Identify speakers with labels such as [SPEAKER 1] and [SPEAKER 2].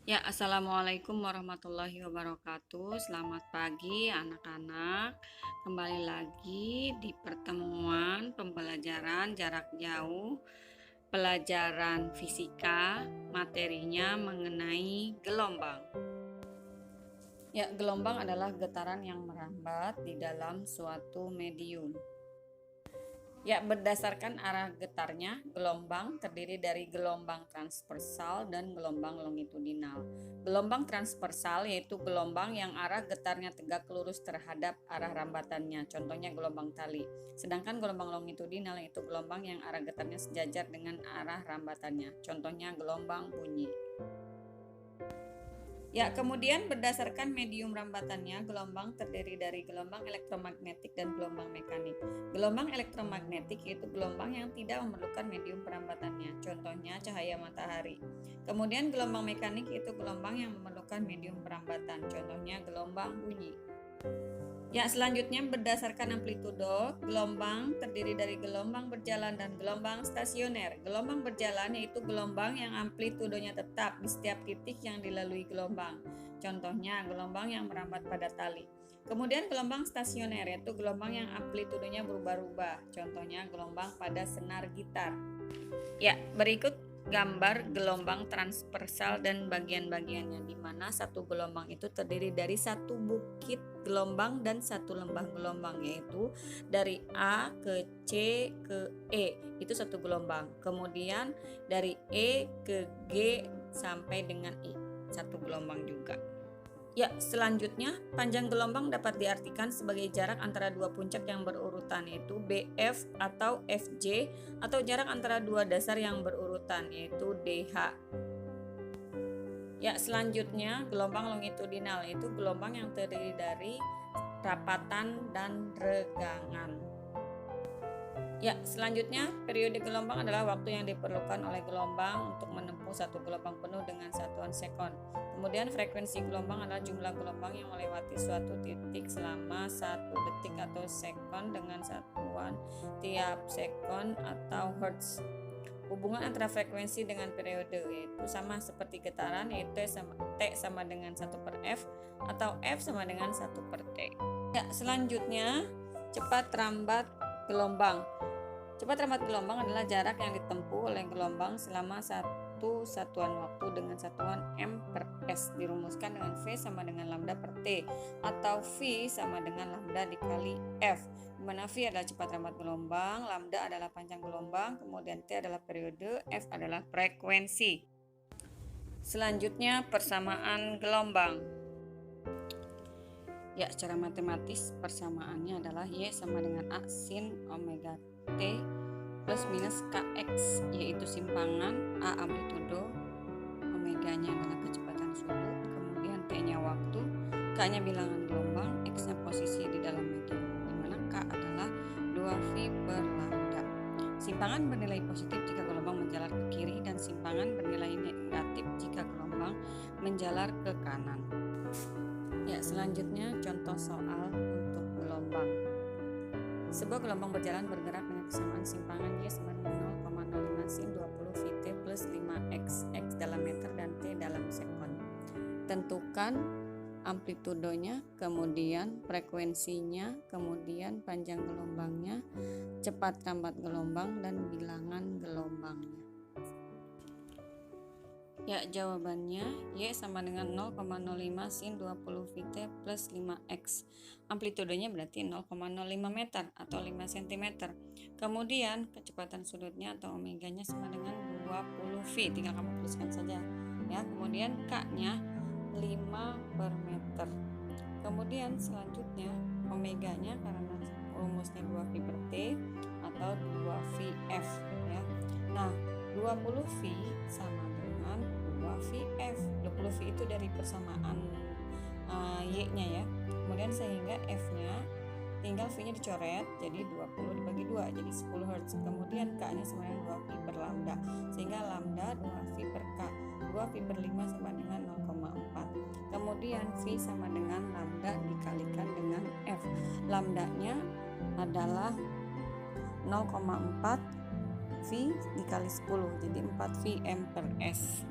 [SPEAKER 1] Ya, assalamualaikum warahmatullahi wabarakatuh. Selamat pagi, anak-anak. Kembali lagi di pertemuan pembelajaran jarak jauh, pelajaran fisika, materinya mengenai gelombang. Ya, gelombang adalah getaran yang merambat di dalam suatu medium. Ya, berdasarkan arah getarnya, gelombang terdiri dari gelombang transversal dan gelombang longitudinal. Gelombang transversal yaitu gelombang yang arah getarnya tegak lurus terhadap arah rambatannya, contohnya gelombang tali. Sedangkan gelombang longitudinal yaitu gelombang yang arah getarnya sejajar dengan arah rambatannya, contohnya gelombang bunyi. Ya, kemudian berdasarkan medium rambatannya, gelombang terdiri dari gelombang elektromagnetik dan gelombang mekanik. Gelombang elektromagnetik yaitu gelombang yang tidak memerlukan medium perambatannya, contohnya cahaya matahari. Kemudian gelombang mekanik yaitu gelombang yang memerlukan medium perambatan, contohnya gelombang bunyi. Ya, selanjutnya berdasarkan amplitudo, gelombang terdiri dari gelombang berjalan dan gelombang stasioner. Gelombang berjalan yaitu gelombang yang amplitudonya tetap di setiap titik yang dilalui gelombang. Contohnya, gelombang yang merambat pada tali. Kemudian gelombang stasioner yaitu gelombang yang amplitudonya berubah-ubah. Contohnya, gelombang pada senar gitar. Ya, berikut gambar gelombang transversal dan bagian-bagiannya, di mana satu gelombang itu terdiri dari satu bukit gelombang dan satu lembah gelombang, yaitu dari A ke C ke E itu satu gelombang, kemudian dari E ke G sampai dengan I satu gelombang juga. Ya, selanjutnya panjang gelombang dapat diartikan sebagai jarak antara dua puncak yang berurutan, yaitu BF atau FJ, atau jarak antara dua dasar yang berurutan, yaitu DH. Ya, selanjutnya gelombang longitudinal, yaitu gelombang yang terdiri dari rapatan dan regangan. Ya, selanjutnya periode gelombang adalah waktu yang diperlukan oleh gelombang untuk menempuh satu gelombang penuh dengan satuan sekon. Kemudian frekuensi gelombang adalah jumlah gelombang yang melewati suatu titik selama 1 detik atau sekon dengan satuan tiap sekon atau hertz. Hubungan antara frekuensi dengan periode yaitu sama seperti getaran, yaitu T sama dengan 1/F atau F sama dengan 1/T. Ya, selanjutnya cepat rambat gelombang. Cepat rambat gelombang adalah jarak yang ditempuh oleh gelombang selama satu satuan waktu dengan satuan m/s, dirumuskan dengan V sama dengan lambda per T, atau V sama dengan lambda dikali F, di mana V adalah cepat rambat gelombang, lambda adalah panjang gelombang, kemudian T adalah periode, F adalah frekuensi. Selanjutnya persamaan gelombang. Ya, secara matematis persamaannya adalah Y sama dengan A sin omega T plus minus Kx, yaitu simpangan, A amplitudo, omeganya adalah kecepatan sudut, kemudian T-nya waktu, K-nya bilangan gelombang, X-nya posisi di dalam medium, di mana K adalah 2V per lambda. Simpangan bernilai positif jika gelombang menjalar ke kiri dan simpangan bernilai negatif jika gelombang menjalar ke kanan. Ya, selanjutnya contoh soal untuk gelombang. Sebuah gelombang berjalan bergerak dengan kesamaan simpangan Y sama dengan 0,05 sin 20 Vt plus 5x, X dalam meter dan T dalam sekon. Tentukan amplitudonya, kemudian frekuensinya, kemudian panjang gelombangnya, cepat rambat gelombang, dan bilangan gelombangnya. Ya, jawabannya Y sama dengan 0,05 sin 20 Vt plus 5x. Amplitudenya berarti 0,05 meter atau 5 cm. Kemudian kecepatan sudutnya atau omeganya sama dengan 20 V. Tinggal kamu tuliskan saja. Ya, kemudian K-nya 5 per meter. Kemudian selanjutnya omeganya karena rumusnya 2V per T atau 2VF ya. Nah, 20V sama dengan 2VF. 20V itu dari persamaan Y-nya ya. Kemudian sehingga F-nya tinggal V-nya dicoret jadi 20 dibagi 2 jadi 10 Hz. Kemudian K-nya sama dengan 2V per lambda. Sehingga lambda 2V per K. 2V per 5 sama dengan 0,4. Kemudian V sama dengan lambda dikalikan dengan F. Lambdanya adalah 0,4 V dikali 10 jadi 4 Vm per S.